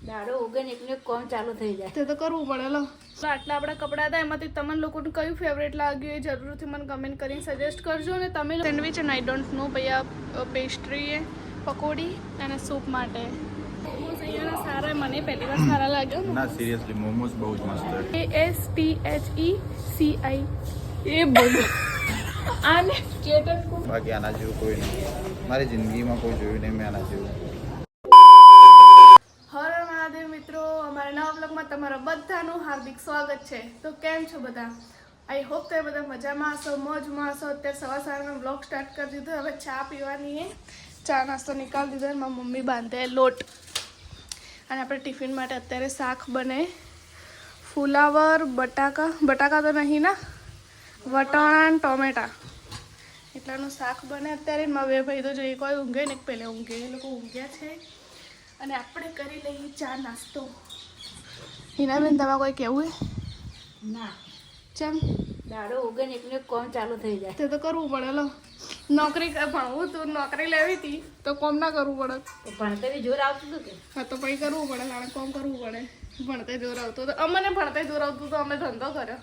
દાડો ઉગે ને એટલે કોમ ચાલુ થઈ જાય તે તો કરવું પડે લો. આટલા આપણા કપડા હતા એમાંથી તમને લોકોને કયું ફેવરેટ લાગ્યું એ જરૂરથી મને કમેન્ટ કરીને સજેસ્ટ કરજો. અને તમે સેન્ડવિચ અને I don't know Bhaiya pastry એ પકોડી અને સૂપ માટે મોમોઝ અહીંયાના સારા મને પહેલી વાર સારા લાગ્યો. ના સિરિયસલી મોમોસ બહુ જ મસ્ત છે. ASTHECI એ બધું આને ચેતન બાકી આના જેવું કોઈ નહીં મારી જિંદગીમાં કોઈ જોયું નહીં મેં આના જેવું. હર મહાદેવ મિત્રો, અમારા નવા બ્લોગમાં તમારા બધાનું હાર્દિક સ્વાગત છે. તો કેમ છો બધા? આઈ હોપ તમે બધા મજામાં હશો, મોજમાં હશો. અત્યારે સવારમાં બ્લોગ સ્ટાર્ટ કરી દીધો. હવે ચા પીવાની છે. ચા નાસ્તો નિકાલ દીધો. મારી મમ્મી બાંધે લોટ અને આપણે ટિફિન માટે અત્યારે શાક બને ફુલાવર બટાકા તો નહીં ના, વટાણા અને ટોમેટા એટલાનું શાક બને અત્યારે. મારા બે ભાઈ તો જોઈએ કોઈ ઊંઘે ને પહેલે ઊંઘે, એ લોકો ઊંઘ્યા છે. અને આપણે કરી લઈએ ચા નાસ્તો. હિનાબેન તમારે કોઈ કહેવું ના ચમ દાડો ઉગે ને એટલે કોમ ચાલુ થઈ જાય તે તો કરવું પડે લો. નોકરી ભણવું તું, નોકરી લેવી હતી તો કોમ ના કરવું પડે. તો ભણતર બી જોર આવતું હતું કે હા તો પછી કરવું પડે, કારણ કોમ કરવું પડે. ભણતે જોર આવતું તો અમને ભણતે જોર આવતું તો અમે ધંધો કર્યો.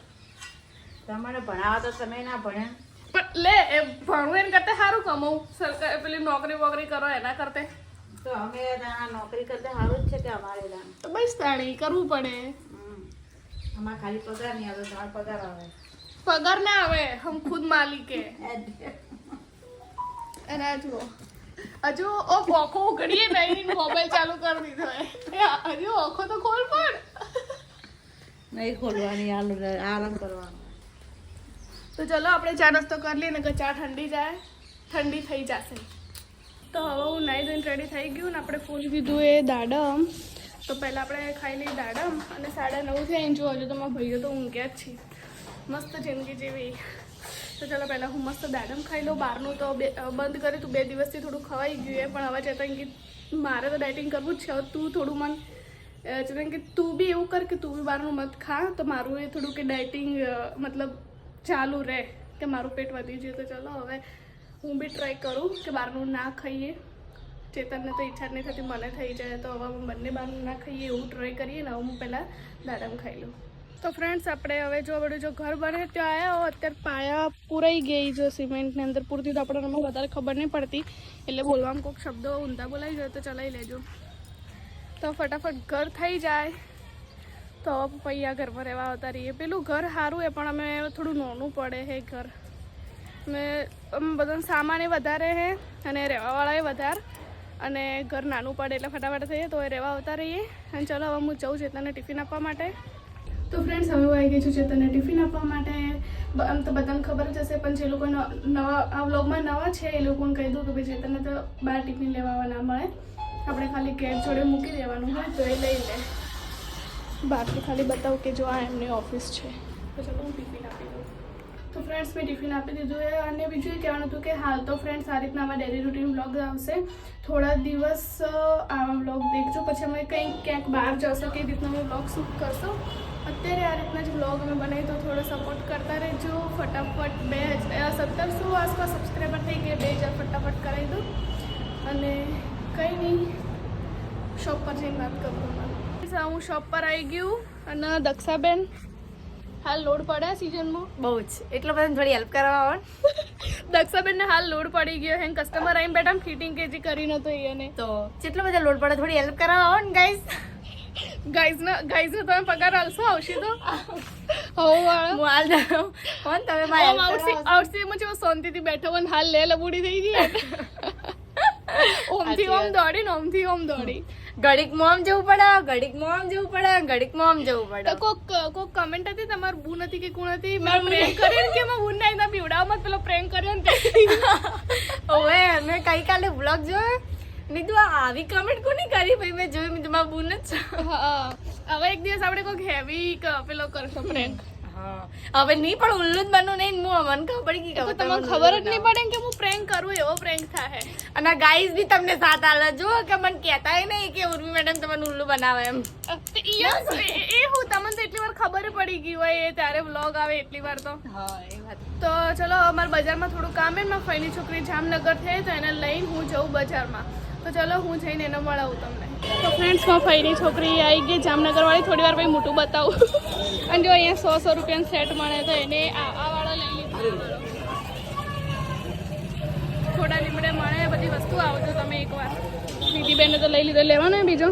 તમારે ભણાવવા તો તમે ના ભણ્યા. પણ લે એ ભણવું એને કરતા સારું કમાવું. સરકાર પેલી નોકરી વોકરી કરો એના કરતા તો અમે નોકરી કરતા સારું જ છે કે અમારે દાન તો બસ તાણી કરવું પડે. અમારે ખાલી પગાર નહીં આવે, તમારે પગાર આવે. પગાર ના આવે, હમ ખુદ માલિકે. અને આ જુઓ હજુ ઓખો ઉઘડીએ નહીં, મોબાઈલ ચાલુ કરી દીધો હજુ ઓખો તો ખોલ પણ નહીં ખોલવાની, આરામ કરવાનો. તો ચલો આપણે ચા નાસ્તો કરી લઈએ ને કે ચા ઠંડી જાય, ઠંડી થઈ જશે. તો હવે હું નાઈ ધોઈને રેડી થઈ ગયું ને આપણે ફૂલ કીધું એ દાડમ. તો પહેલાં આપણે ખાઈ લઈએ દાડમ. અને 9:30 થયા જો હજુ તો મારા ભાઈઓ તો ઊંઘ્યા જ છે. મસ્ત જિંદગી જેવી. તો ચલો પહેલાં હું મસ્ત દાડમ ખાઈ લઉં. બહારનું તો બંધ કર્યું હતું 2 દિવસથી, થોડું ખવાઈ ગયું એ. પણ હવે ચેતન કે મારે તો ડાયટિંગ કરવું જ છે. હવે તું થોડું મન ચેતન કે તું બી એવું કર કે તું બી બહારનું મત ખા. તો મારું એ થોડું કે ડાયટિંગ મતલબ ચાલુ રહે કે મારું પેટ વધી જાય. તો ચલો હવે હું બી ટ્રાય કરું કે બહારનું ના ખાઈએ. ચેતનને તો ઈચ્છા જ નહીં થતી, મને થઈ જાય. તો હવે બંને બહારનું ના ખાઈએ એવું ટ્રાય કરીએ ને. હવે હું પહેલાં દાડમ ખાઈ લઉં. તો ફ્રેન્ડ્સ આપણે હવે જો ઘર બને ત્યાં આવ્યા. અત્યારે પાયા પૂરાઈ ગઈ જો સિમેન્ટની અંદર પૂરતી. તો આપણને વધારે ખબર નહીં પડતી, એટલે બોલવામાં કોઈક શબ્દો ઊંધા બોલાઈ જાય તો ચલાવી લેજો. તો ફટાફટ ઘર થઈ જાય તો હવે પૈયા ઘરમાં રહેવા આવતા રહીએ. પેલું ઘર સારું એ પણ અમે થોડું નાનું પડે છે ઘર. અમે બધા સામાન વધારે છે અને રહેવાવાળા એ વધારે, અને ઘર નાનું પડે એટલે ફટાફટ થઈએ તો એ રહેવા આવતા રહીએ. અને ચલો હવે હું જઉં ચેતનને ટિફિન આપવા માટે. તો ફ્રેન્ડ્સ હવે હું આવી ગઈ છું ચેતનને ટિફિન આપવા માટે. આમ તો બધાને ખબર જ હશે, પણ જે લોકો નવા આ વ્લોગમાં નવા છે એ લોકોને કહી દઉં કે ભાઈ ચેતનને તો બહાર ટિફિન લેવા ના મળે. આપણે ખાલી ગેટ જોડે મૂકી દેવાનું હોય તો એ લઈ લે. બહારથી ખાલી બતાવું કે જો આ એમની ઓફિસ છે. તો ચલો હું ટિફિન આપી દઉં. તો ફ્રેન્ડ્સ મેં ટિફિન આપી દીધું એ. અને બીજું એ કહેવાનું હતું કે હાલ તો ફ્રેન્ડ્સ આ રીતના આવા ડેલી રૂટીન વ્લોગ આવશે. થોડા દિવસ આવા વ્લોગ દેખજો, પછી અમે ક્યાંક બહાર જશો કે રીતના અમે વ્લોગ શૂટ કરશો. અત્યારે આ રીતના જ વ્લોગ અમે બનાવી તો થોડો સપોર્ટ કરતા રહેજો. ફટાફટ 1700 આસપાસ સબસ્ક્રાઈબર થઈ ગયા, 2000 ફટાફટ કરાવી દો. અને કંઈ નહીં, શોપ પર જઈને વાત કરું. હું શોપ પર આવી ગયું. અને દક્ષાબેન હાલ લોડ પડ્યા સિઝનમાં બહુ જ, એટલો બધા થોડી હેલ્પ કરવા આવે. દક્ષાબેનને હાલ લોડ પડી ગયો હે. કસ્ટમર આવીને બેઠા ફિટિંગ કે જે કરી નતો એને તો કેટલો બધા લોડ પડે, થોડી હેલ્પ કરવા આવો ને ગાઈઝ. ગાઈઝનો તમે પગાર આલશો? આવશે તો હું હાલ જાઉં કોણ તમે મારા આઉટસીમાં છે શાંતિથી બેઠો અને હાલ લે લબુડી થઈ ગઈ. ઓમથી ઓમ દોડી ને ઓમથી ઓમ દોડી. ઘડીક મોમ જવું પડે, ઘડીક મોમ જવું પડે, ઘડીક મોમ જવું પડે. કોક કમેન્ટ હતી તમારું બુ નથી કે કોણ હતી, મેં પ્રેન્ક કર્યો કે મેં બુન ના પીવડાવમાં પેલો પ્રેન્ક કર્યો ને. ઓવે મેં ગઈકાલે વ્લોગ જોયો ને તું આવી કમેન્ટ કોની કરી ભાઈ? મેં જોયું, મેં તમારા બુન જ. હવે એક દિવસ આપણે કોઈક હેવી પેલો કરશો પ્રેન્ક. હવે નહીં પણ ઉલ્લુ જ બનવું નહીં. મને ખબર પડી ગઈ કે તમને ખબર જ નહીં પડે કે હું પ્રેન્ક કરું, એવો પ્રેન્ક થાય. અને ગાઈઝ બી તમને સાથ આલે જો કે મને કહેતા નહીં કે ઉર્મી મેડમ તમને ઉલ્લુ બનાવે એમ. એ હું તમને તો એટલી વાર ખબર પડી ગઈ હોય એ ત્યારે વ્લોગ આવે એટલી વાર તો. હા એ વાત. તો ચલો અમારા બજારમાં થોડું કામ છે. મારી ફઈની છોકરી જામનગર થઈ તો એને લઈને હું જઉં બજારમાં. તો ચલો હું જઈને એને મળાવું તમને. તો ફ્રેન્ડ્સમાં ફઈની છોકરી આવી ગઈ જામનગરવાળી. થોડી વાર પછી મોટું બતાવું. અને જો અહીંયા 100 રૂપિયાનું સેટ મળે તો એને આ વાળો લઈ લીધો. થોડા લીમડે મળે બધી વસ્તુ આવજો તમે એકવાર. દીદીબેને તો લઈ લીધો. લેવાનો ને બીજો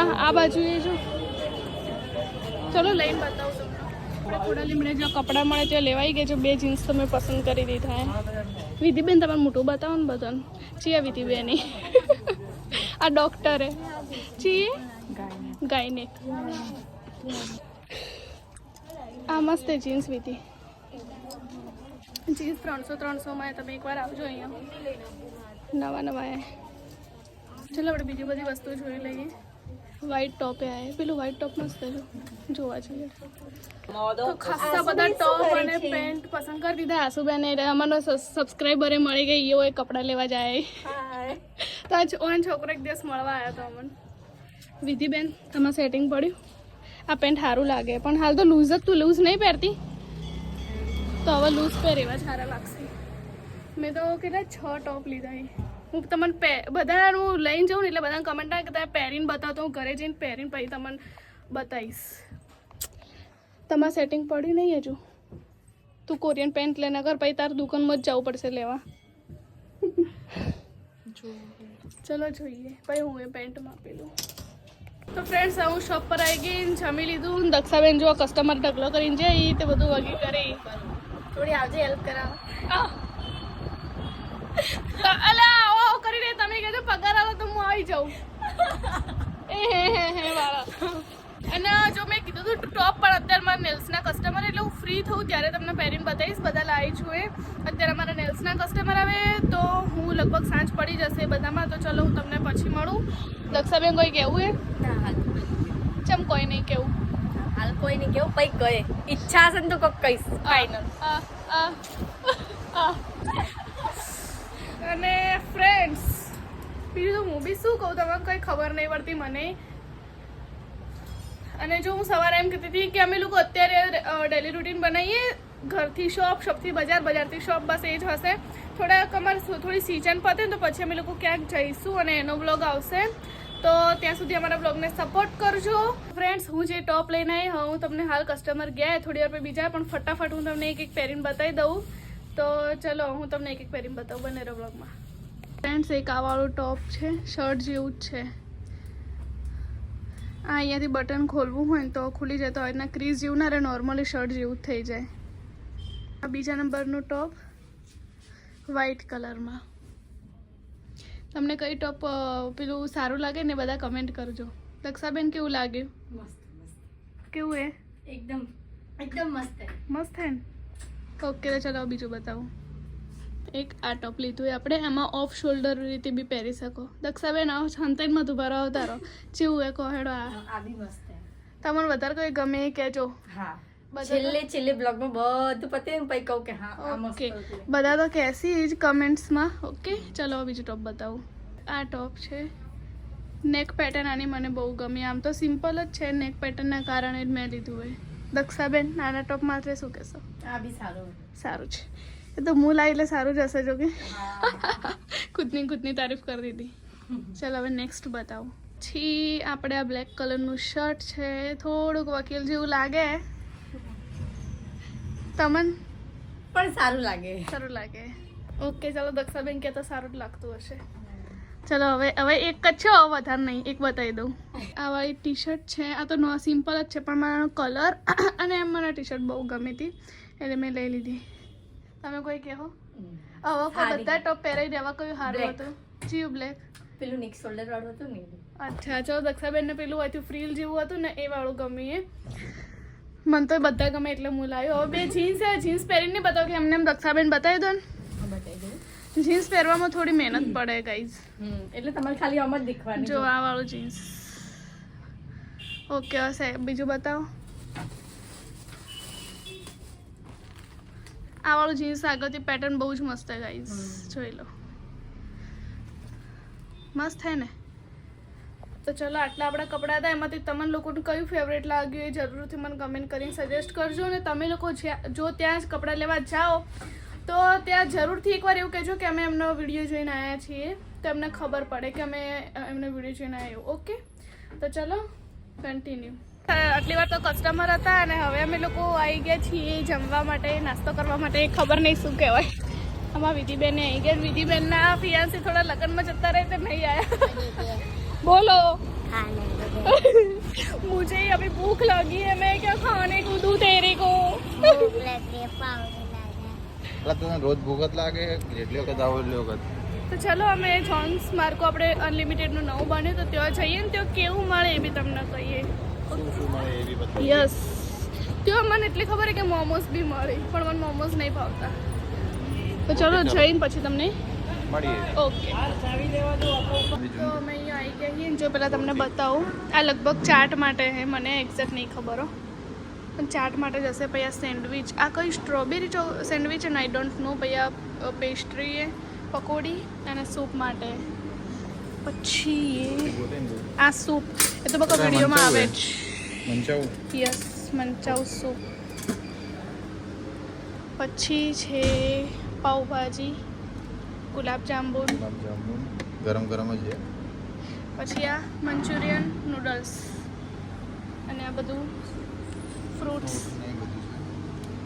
આ બાજુ એ જો. ચલો લઈને બતાવું તમને. આપણે થોડા લીમડે જો કપડાં મળે તો લેવાઈ ગયા છે. 2 જીન્સ તમે પસંદ કરી દીધા હે. વિધિબેન તમારે મોટું બતાવો ને બધાને. ચીયા વિધિબેન આ ડોક્ટરે ચીએ ગાયનેક. આ મસ્ત જીન્સ વિધિ. જીન્સ 300-300 તમે એકવાર આવજો અહીંયા. નવા ચલો આપણે બીજી બધી વસ્તુ જોઈ લઈએ. વ્હાઈટ ટોપે આવે. પેલું વ્હાઈટ ટોપ મસ્ત છે જોવા જોઈએ. તો ખાસા બધા ટોપ અને પેન્ટ પસંદ કરી દીધા આસુબેને. અમારો સબસ્ક્રાઈબરે મળી ગઈ એવો કપડાં લેવા જાય. તો આ છોકરો એક દિવસ મળવા આવ્યો હતો અમને. વિધિબેન તમારે સેટિંગ પડ્યું? આ પેન્ટ સારું લાગે પણ હાલ તો લૂઝ જ. તું લૂઝ નહીં પહેરતી તો હવે લૂઝ પહેર એવા સારા લાગશે. મેં તો કેટલા 6 ટોપ લીધા. હું તમને બધા હું લઈને જાઉં ને એટલે બધાને કમેન્ટ આવે કે તમે પહેરીને બતાવો. તો હું ઘરે જઈને પહેરીને પછી તમને બતાવીશ. તમારે સેટિંગ પડ્યું નહીં હજુ? તું કોરિયન પેન્ટ લઈને કર પછી તાર દુકાનમાં જ જવું પડશે લેવા. ચલો જોઈએ પછી હું એ પેન્ટમાં આપેલું. તો ફ્રેન્ડ્સ હું શોપ પર આવી ગઈ. જમી લીધું. દક્ષાબેન જો કસ્ટમર ઢગલો કરીને જાય તે બધું વગી કરી. થોડી આવજે હેલ્પ કરાવો. અલા આવો કરી દે. તમે કહેજો પગાર આવે તો હું આવી જાઉં. હે વાળા. અને જો મેં કીધું હતું ટોપ પણ અત્યારે મારા નેલ્સના કસ્ટમર એટલે હું ફ્રી થઉં ત્યારે તમને પહેરીને બતાવીશ. બધા લાવી છું એ. અત્યારે મારા નેલ્સના કસ્ટમર આવે તો હું લગભગ સાંજ પડી જશે બધામાં. તો ચલો હું તમને પછી મળું. દક્ષાબેન કોઈ કહેવું એ? ના હાલ ચમ કોઈ નહીં કેવું. હાલ કોઈ નહીં કેવું. પછી કહે ઈચ્છા હશે ને તો કોક કહીશ. ફાઇનલ. અને ફ્રેન્ડ્સ બીજું તો હું બી શું કહું તમને કંઈ ખબર નહીં પડતી મને. અને જો હું સવારે એમ કહેતી હતી કે અમે લોકો અત્યારે ડેલી રૂટીન બનાવીએ. ઘરથી શોપ, શોપથી બજાર, બજારથી શોપ, બસ એ જ હશે. થોડી સિઝન પતે ને તો પછી અમે લોકો ક્યાંક જઈશું અને એનો બ્લોગ આવશે. તો ત્યાં સુધી અમારા બ્લોગને સપોર્ટ કરજો. ફ્રેન્ડ્સ હું જે ટોપ લઈને આવી હું તમને હાલ કસ્ટમર ગયા થોડી વાર પછી બીજા પણ ફટાફટ હું તમને એક પહેરીને બતાવી દઉં. તો ચલો હું તમને એક પહેરીને બતાવું બનેરો બ્લોગમાં. ફ્રેન્ડ્સ એક આ વાળું ટોપ છે. શર્ટ જેવું જ છે. આ અહીંયાથી બટન ખોલવું હોય ને તો ખુલી જાય. તો એના ક્રીઝ જેવું ના રહે. નોર્મલી શર્ટ જેવું જ થઈ જાય. આ બીજા નંબરનું ટોપ વ્હાઈટ કલરમાં. તમને કઈ ટોપ પેલું સારું લાગે ને બધા કમેન્ટ કરજો. દક્ષાબેન કેવું લાગ્યું? મસ્ત મસ્ત. કેવું એ? એકદમ મસ્ત. મસ્ત હે ને? ઓકે તો ચલો બીજું બતાવું. એક આ ટોપ લીધું આપણે. એમાં ઓફ શોલ્ડર રીતે બી પહેરી શકો. દક્ષાબેન આવો હંતાઈમાં તું ભરો અવતારો જેવું એ કહો હેડો. આ બી મસ્ત. તમને વધારે કોઈ ગમે એ કહેજો. હા છેલ્લે બ્લોગમાં બધું પતે ને પછી કહું કે હા આ મસ્ત. ઓકે બધા તો કહેશી જ કમેન્ટ્સમાં. ઓકે ચલો બીજું ટોપ બતાવું. આ ટોપ છે. નેક પેટર્ન આની મને બહુ ગમી. આમ તો સિમ્પલ જ છે. નેક પેટર્નના કારણે જ મેં લીધું હોય. દક્ષાબેન નાના ટોપ માટે શું કહેશો? આ બી સારું છે. એ તો હું લાવી એટલે સારું જ હશે. જો કે ખુદની તારીફ કરી દીધી. ચાલો હવે નેક્સ્ટ બતાવું. છી આપણે આ બ્લેક કલરનું શર્ટ છે. થોડુંક વકીલ જેવું લાગે. તમન પણ સારું લાગે. ઓકે ચાલો દક્ષાબેન કે તો સારું જ લાગતું હશે. ચલો હવે એક જ છે. વધારે નહીં એક બતાવી દઉં. આ વાળી ટી શર્ટ છે. આ તો સિમ્પલ જ છે પણ મારો કલર અને એમ મને ટી શર્ટ બહુ ગમી હતી એટલે મેં લઈ લીધી. તમે કોઈ કહો? હવે બધા ટોપ પહેરાઈ દેવા. કયું સારું હતું? જીવ બ્લેક. પેલું નિક શોલ્ડર વાળું હતું ને. અચ્છા ચલો દક્ષાબેન ને પેલું હતું ફ્રીલ જેવું હતું ને એ વાળું ગમી. એ મને તો બધા ગમે એટલે હું લાવ્યો. હવે 2 જીન્સ છે. જીન્સ પહેરીને બતાવો કે એમને દક્ષાબેન બતાવી દો ને. બતાવી દઉં. જીન્સ પહેરવામાં થોડી મહેનત પડે ગાઈઝ. એટલે તમારે ખાલી આમ જ દેખવાનું. જો આ વાળું જીન્સ. ઓકે હશે બીજું બતાવો. આ વાળું જીન્સ આગળથી પેટર્ન બહુ જ મસ્ત છે ગાઈઝ. જોઈ લો મસ્ત છે ને. તો ચલો આટલા આપણા કપડાં હતા. એમાંથી તમને લોકોને કયું ફેવરેટ લાગ્યું એ જરૂરથી મને કમેન્ટ કરીને સજેસ્ટ કરજો. અને તમે લોકો જો ત્યાં જ કપડાં લેવા જાઓ તો ત્યાં જરૂરથી એકવાર એવું કહેજો કે અમે એમનો વિડીયો જોઈને આવ્યા છીએ, તો એમને ખબર પડે કે અમે એમનો વિડીયો જોઈને આવ્યો. ઓકે, તો ચલો કન્ટિન્યુ. આટલી વાર તો કસ્ટમર હતા અને હવે અમે લોકો આવી ગયા છીએ જમવા માટે, નાસ્તો કરવા માટે. ખબર નહીં શું કહેવાય. આમાં વિધિબેન આવી ગયા. વિધિબેનના ફિયાન્સી થોડા લગ્નમાં જતા રહે તો નહીં आया. बोलो. मुझे अभी भूख लगी है, मैं क्या खाने को दूं तेरे को? તને રોજ ભૂખ જ લાગે જેટલી વખત આવો એટલી વખત. તો ચલો અમે જોન્સ માર્કો આપણે અનલિમિટેડનું નવું બન્યું તો ત્યાં જઈએ ને ત્યાં કેવું મળે એ બી તમને કહીએ. શું શું મળે એ બી બતાવીએ. યસ, ત્યાં મને એટલી ખબર છે કે મોમોસ બી મળે, પણ મને મોમોસ નહીં ભાવતા. તો ચલો જઈને પછી તમને મળીએ. ઓકે. તો અમે અહીંયા આવી ગયા છીએ. જો પહેલાં તમને બતાવું, આ લગભગ ચાટ માટે છે, મને એક્ઝેક્ટ નહીં ખબર હો, પણ ચાટ માટે જશે. પછી આ સેન્ડવિચ, આ કઈ strawberry sandwich and I don't know. પછી આ પેસ્ટ્રી એ પકોડી અને સૂપ માટે. પછી આ સૂપ એ તો બકા વિડીયોમાં આવે જ. મંચાઉ. Yes, manchow soup. પછી છે પાવભાજી, ગુલાબજાંબુ, ગરમ ગરમ જ છે. પછી આ મંચુરિયન નૂડલ્સ અને આ બધું ફ્રૂટ્સ,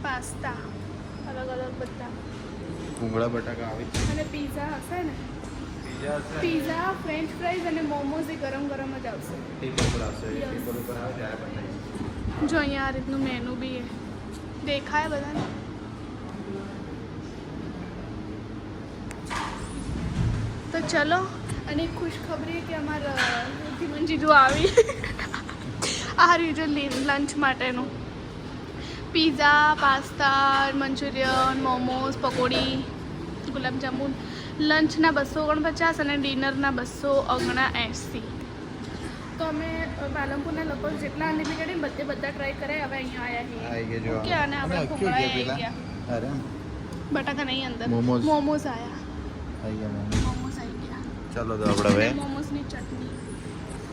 પાસ્તા અલગ અલગ બધા, ભૂંગળા બટાકા આવે છે. અને પીઝા હશે ને. પીઝા છે. પીઝા, ફ્રેન્ચ ફ્રાઈઝ અને મોમોઝ એ ગરમ ગરમ જ આવશે. ટેબલ પર આવશે. ટેબલ ઉપર આવે ત્યારે બતાવીશ. જો અહીંયા આ રીતનું મેનુ બી દેખાય બધાને. તો ચલો. અને ખુશખબરી કે અમારા ધીમનજી જો આવી આ રહ્યું છે લંચ માટેનું. પીઝા, પાસ્તા, મંચુરિયન, મોમોઝ, પકોડી, ગુલાબજાંબુ. લંચના 249 અને ડિનરના 279. તો અમે પાલનપુરના લગભગ જેટલા અનલિમિટેડ બધા ટ્રાય કર્યા. હવે અહીંયા આવ્યા આવી ગયા જો. ઓકે. અને આપણે ભૂંગળા આવી ગયા. અરે બટાકા નહીં અંદર. મોમોઝ. મોમોઝ આવ્યા. આવી ગયા મોમોસ. મોમોઝ આવી ગયા. ચાલો તો આપણે હવે મોમોસની ચટણી.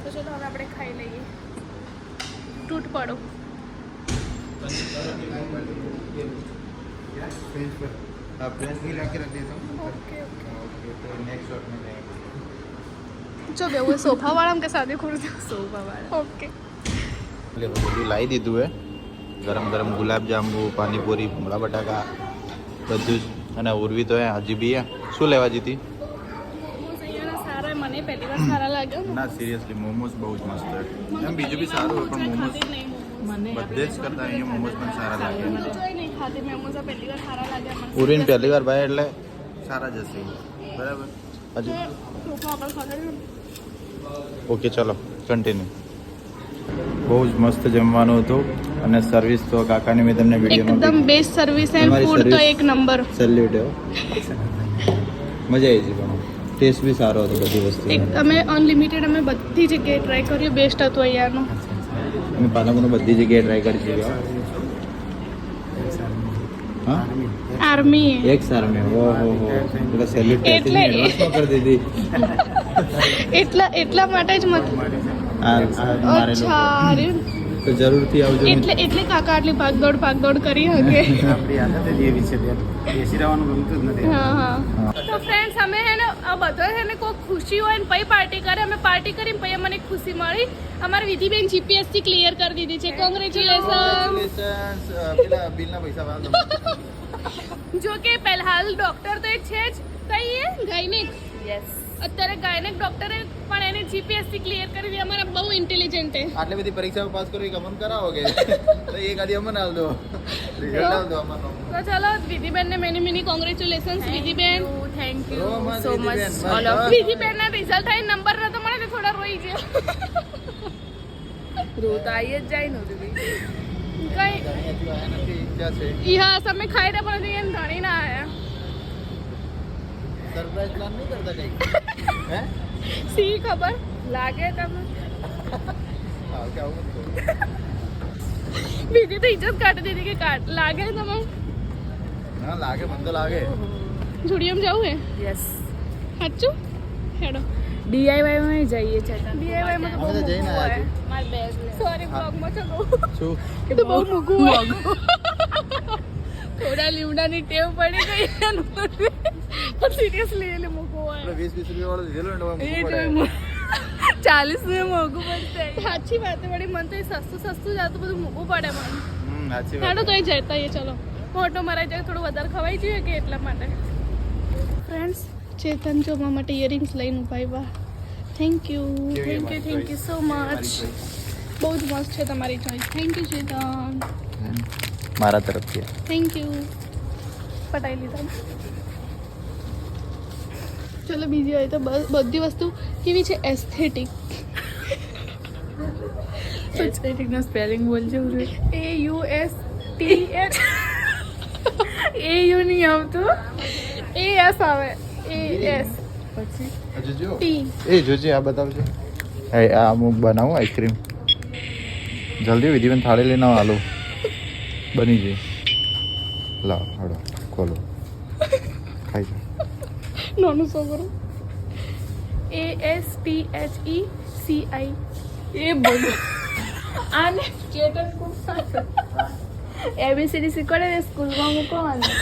તો ચલો હવે આપણે ખાઈ લઈએ. તૂટ પડો. फ्रेंच भी लाके रख देता हूँ. Okay okay. ओके तो नेक्स्ट शॉट में जाएंगे. જો બેવું સોફા વાળા કે સાદે ખુરશી? સોફા વાળા. ઓકે. એટલે બધું લાવી દીધું હે. ગરમ ગરમ ગુલાબજાંબુ, પાણીપુરી, ભૂંગળા બટાકા બધું જ. અને ઉર્વી તો હે હજી બી હે. શું લેવા જીતી? મોમોઝ અહીંયાના સારા, મને પહેલી વાર સારા લાગ્યા. ના સિરિયસલી મોમોસ બહુ જ મસ્ત છે. એમ બીજું બી સારું હોય પણ મોમોસ બધે જ કરતા અહીંયા મોમોસ પણ સારા લાગે. ઉર્વીને પહેલી વાર ભાઈ એટલે સારા જ હશે. બરાબર. હજી ઓકે ચલો કન્ટિન્યુ. બહુ જ મસ્ત જમવાનું હતું અને સર્વિસ તો કાકાની મેં તમને વિડીયોમાં એકદમ બેસ્ટ સર્વિસ એન્ડ ફૂડ તો એક નંબર. સેલ્યુટ મજા આવી ગઈ પણ ટેસ્ટ બી સારો હતો બધી વસ્તુ. અમે અનલિમિટેડ અમે બધી જગ્યાએ ટ્રાય કર્યું, બેસ્ટ હતું અહીંયાનું. અમે પાલનપુરની બધી જગ્યાએ ટ્રાય કરી છે. હા આર્મી એક સાર મેં ઓહો હો એટલે સેલ્યુટ એટલે એડવાન્સમાં કરી દીધી. એટલા માટે જ મત. અચ્છા અરે તો જરૂરથી આવજો. એટલે કાકા આટલી ભાગદોડ કરી શકે. આપણી આદત જ એવી છે બેન, બેસી રહેવાનું ગમતું જ નથી. હા હા. તો ફ્રેન્ડ્સ અમે હે ને આ બધા છે ને કોઈ ખુશી હોય ને પછી પાર્ટી કરે. અમે પાર્ટી કરીને પછી મને ખુશી મળી. અમારી વિધિબેન જીપીએસસી ક્લિયર કરી દીધી છે. કોંગ્રેચ્યુલેશન. પેલા બિલના પૈસા વાળો. જો કે પહેલાલ ડોક્ટર તો એ છે જ. કઈ એ ગાયનેક. યસ. અત્યારે ગાયનેક ડોક્ટરે પણ એને જીપીએસસી ક્લિયર કરી દીધી. અમારા બહુ ઇન્ટેલિજન્ટ છે. આટલી બધી પરીક્ષાઓ પાસ કરી કે અમન કરાવોગે તો એક આદી અમન આલ દો, રિઝલ્ટ આલ દો અમારો. તો ચલો વિધિબેન ને મેની કોંગ્રેચ્યુલેશન. વિધિબેન થેન્ક રો યુ મત so much Vidhiben, all of. Vidhiben ના રિઝલ્ટ આઈ નંબર નતો મળે તો થોડા રોઈ ગયો. રોતા આવી જ જાય ને દીદી. કઈ હજુ આયા નથી. ક્યાં છે ઈહા તમે ખાઈ રહ્યા પણ એને ધણી ના આયા. સરપ્રાઈઝ પ્લાન નહીં કરતા કઈ? હે સી ખબર. લાગે તમે હા કે આવું તો બીજી તો ઇજ્જત કાઢી દીધી કે લાગે તમે. ના લાગે, મને તો લાગે. જુડિયમ જવું હે યસ. સાચું હેડો. ડીઆઈવાય માં જઈએ છે. DIY માં તો અમે તો જઈને આયા છીએ. માર બેગ લે. સોરી બ્લોગ માં તો શું એ તો બહુ મૂકવું હોય. થોડા લીમડાની ટેવ પડી ગઈ પણ સિરિયસલી એટલે મૂકવો હોય 20-20 રૂપિયા વાળો લીધેલો ને એ જો 40 ને મોંઘું પડશે સાચી વાત છે વળી મને તો એ સસ્તું જાતું બધું મૂકવું પડે મને સાચી ચાલો તો એ જતા એ ચલો મોટો મરાઈ જાય થોડું વધારે ખવાઈ જોઈએ કે એટલા માટે ફ્રેન્ડ્સ ચેતન જોવા માટે ઇયરિંગ્સ લઈને ઉભા વાહ થેન્ક યુ સો મચ બહુ જ મસ્ત છે તમારી ચોઈસ થેન્ક યુ ચેતન મારા તરફથી થેન્ક યુ પટાઈ લીધા ચલો બીજી હોય તો બધી વસ્તુ કેવી છે એસ્થેટિક એસ્થેટિક નો સ્પેલિંગ બોલજો AUSTH એ યુ નહીં આવતું AS આવે AS પછી હજુ જો T એ જોજે આ બતાવજો આ હું બનાવું આઈસ્ક્રીમ જલ્દી વિધિબેન થાળી લઈને આવો હાલો બની જઈ લાવ હાડો ખોલો ખાઈ જાઓ નાનું છોકરું ASTHECI એ બોલો આને ચેતન કુમાર એબીસીડી શીખવાડે ને સ્કૂલમાં મૂકવાનું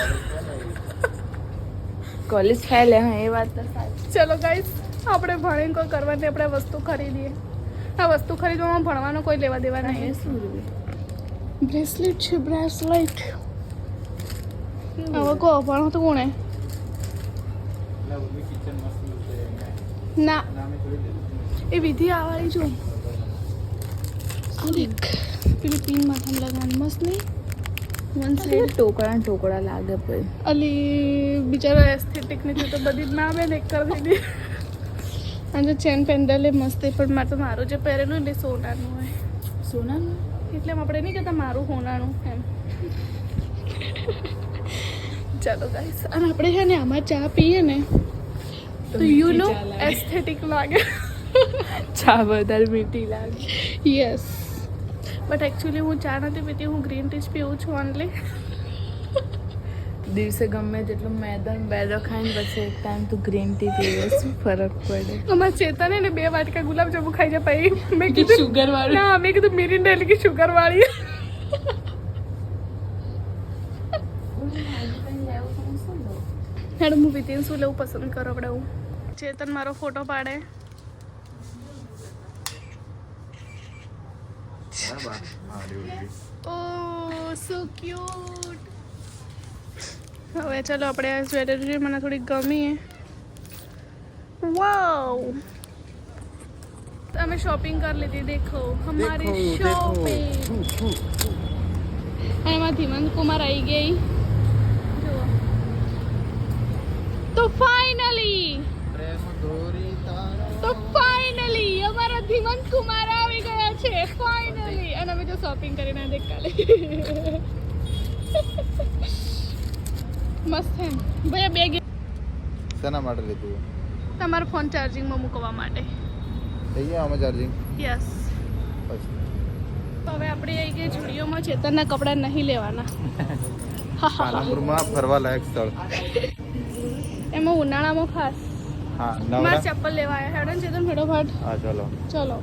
કોલેજ ફેલ હા એ વાત તો સાચી ચલો ગાઈસ આપણે ભણીને કોઈ કરવાની આપણે વસ્તુ ખરીદીએ આ વસ્તુ ખરીદવામાં ભણવાનો કોઈ લેવા દેવા એ નહીં શું બ્રેસલેટ છે બ્રેસલેટ હવે કહો ભણો તો કોણે ના એ વિધિ આવાળી જો આ દેખ પેલી પિન માથામાં લગાવવાનું મસ્ત નહીં વન સાઈડ ટોકડા લાગે પછી અલી બિચારો એસ્થેટિક નથી તો બધી જ ના આવે ને એક કરી દીધી અને જો ચેન પેન્ડલ એ મસ્ત છે પણ મારે તો મારું જે પહેરેલું ને એ સોનાનું હોય સોનાનું એટલે આપણે નહીં કહેતા મારું હોનાનું એમ ચાલો ગાઈસ અને આપણે છે ને આમાં ચા પીએ ને તો યુ નો એસ્થેટિક લાગે ચા વધારે મીઠી લાગે યસ બટ એકચ્યુઅલી હું ચા નથી પીતી હું ગ્રીન ટી જ પીવું છું ઓનલી દિવસે ગમે જેટલું મેદન બેદો ખાઈને પછી એક ટાઈમ તું ગ્રીન ટી પીવે શું ફરક પડે અમારા ચેતને ને 2 વાટકા ગુલાબજાંબુ ખાઈ જાય પછી મેં કીધું sugar વાળું? ના મેં કીધું મિરિન્ડા એટલે કે શુગર વાળી હેડ હું વિધિન શું લેવું પસંદ કરો આપણે હું ચેતન મારો ફોટો પાડે ઓ સો ક્યુટ હવે ચલો આપણે આ જ્વેલરી મને થોડી ગમી વાવ અમે શોપિંગ કરી લીધી દેખો હમારી શોપિંગ એમાં ધીમંત કુમાર આવી ગઈ જુઓ તો ફાઇનલી અમારા ધીમંત કુમાર આવી ગયા છે ફાઇનલી અને અમે જો શોપિંગ કરીને દેખ કાલે મસ્ત છે ભૈયા બેગ શેના માટે લીધું તમારો ફોન ચાર્જિંગમાં મૂકવા માટે થઈ ગયા આમાં ચાર્જિંગ યસ પછી હવે આપણે આવી ગઈ જુડીઓમાં ચેતનના કપડાં નહીં લેવાના પાલનપુરમાં ફરવા લાયક સ્થળ એમાં ઉનાળામાં ખાસ હા મારા નવરા ચપ્પલ લેવા આવ્યા હેડો ને ચેતન ફટાફટ હા ચલો ચલો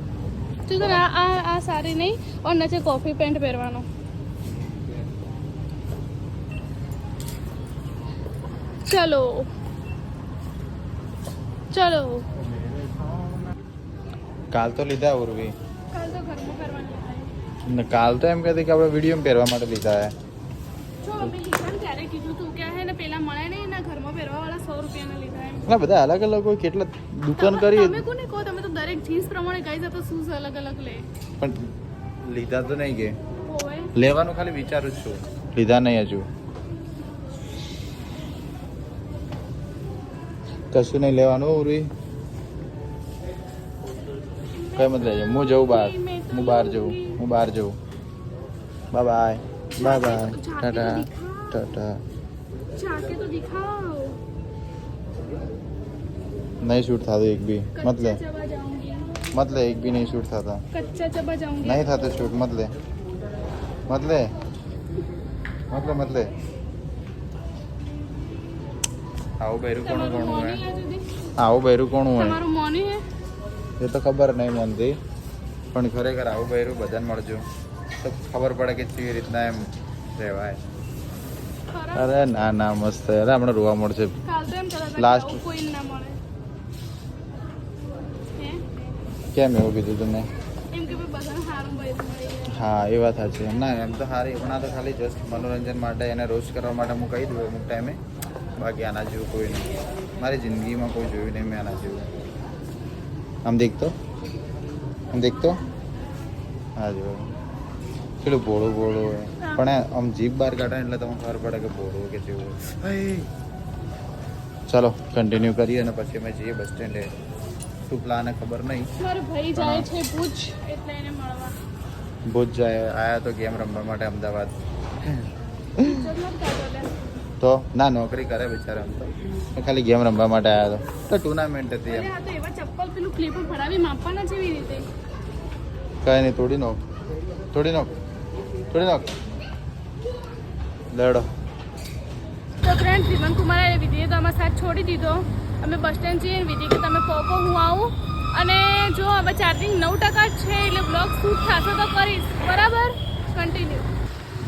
ચેતન આ સારી નહીં और નીચે કોફી પેન્ટ પહેરવાનો ચલો ચલો કાલ તો લીધા ઉર્વી કાલ તો ઘરમાં પહેરવાની ને કાલ તો એમ કહેતી કે આપણે વિડીયો પહેરવા માટે લીધા હે જો અમે લીધા ને ત્યારે કીધું તું કે હે ને પેલા મળે નહીં એના ઘરમાં પહેરવાવાળા 100 રૂપિયાના લીધા એમ ના બધા અલગ અલગ હોય કેટલા દુકાન કરી તમે કોને કહો તમે તો દરેક જીન્સ પ્રમાણે ગાઈ જતો શૂઝ અલગ અલગ લે પણ લીધા તો નહીં કે હોવે લેવાનું ખાલી વિચારું જ છું લીધા નહીં હજુ કશું નહીં લેવાનું ઉર્વી કઈ મત લેજો હું જઉં બહાર હું બહાર જઉં બાય બાય ટાટા ટાટા जाके तो दिखाओ नहीं शूट था तो एक भी मत ले कच्चा चबा जाऊंगी मत ले एक भी नहीं शूट था कच्चा चबा जाऊंगी नहीं था तो शूट मत ले मत ले मत ले मत ले आओ बैरू कोण તમારું कोण મોની है આ જુદી आओ बैरू कोण है તમારું મોની હે એ તો ખબર નહીં મનથી પણ ખરેખર આવું બહેરું બધાને મળજો તો ખબર પડે કે કેવી રીતના એમ રહેવાય ખરા અરે ના ના મસ્ત અરે હમણાં રોવા મળશે કાલ તો એમ કહેતા હતા કે Last. આવું કોઈ ના મળે હે કેમ એવું કીધું તમે એમ કે ભાઈ બધાને સારું ભાઈ મળી જાય હા એ વાત સાચી ના એમ તો સારી હમણાં તો ખાલી જસ્ટ મનોરંજન માટે એને રોસ્ટ કરવા માટે હું કહી દઉં અમુક ટાઈમે બાકી આના જેવું કોઈ નહીં મારી જિંદગીમાં કોઈ જોયું નહીં મેં આના જેવું આમ દેખતો હા જો પેલું ભોળું ભોળું હોય પણ આમ જીભ બહાર કાઢે એટલે તમને ખબર પડે કે ભોળું કે જેવું હોય ચાલો કન્ટિન્યુ કરીએ અને પછી અમે જઈએ બસ સ્ટેન્ડે શું પ્લાન ખબર નહીં મારો ભાઈ જાય છે ભુજ એટલે એને મળવા ભુજ જાય આયા તો ગેમ રમવા માટે અમદાવાદ ટીચર નથી કાઢો લે તો ના નોકરી કરે બિચારા આમ તો ખાલી ગેમ રમવા માટે આવ્યા તો ટુર્નામેન્ટ હતી અરે એમ આ તો એવા ચપ્પલ પેલું ક્લિપ ભરાવી માપવાના છે એવી રીતે કઈ નહીં તોડી નાખ લડો તો ફ્રેન્ડ શ્રીમંત કુમારે વિધિએ તો અમારા સાથ છોડી દીધો અમે બસ સ્ટેન્ડ જઈએ વિધિ કે તમે પોકો હું આવું અને જો હવે ચાર્જિંગ 9% જ છે એટલે બ્લોગ શૂટ થશે તો કરીશ બરાબર કન્ટિન્યુ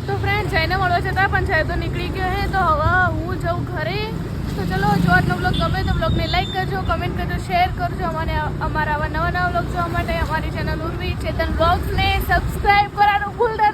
તો ફ્રેન્ડ જઈને મળવા જતા પણ જાય તો નીકળી ગયો હે તો હવે હું જઉં ઘરે તો ચલો જો આજનો બ્લોગ ગમે તો બ્લોગને લાઈક કરજો કમેન્ટ કરજો શેર કરજો અને અમારા આવા નવા બ્લોગ જોવા માટે અમારી ચેનલ ઉર્વી ચેતન બ્લોગ્સને સબસ્ક્રાઈબ કરવાનું ભૂલતા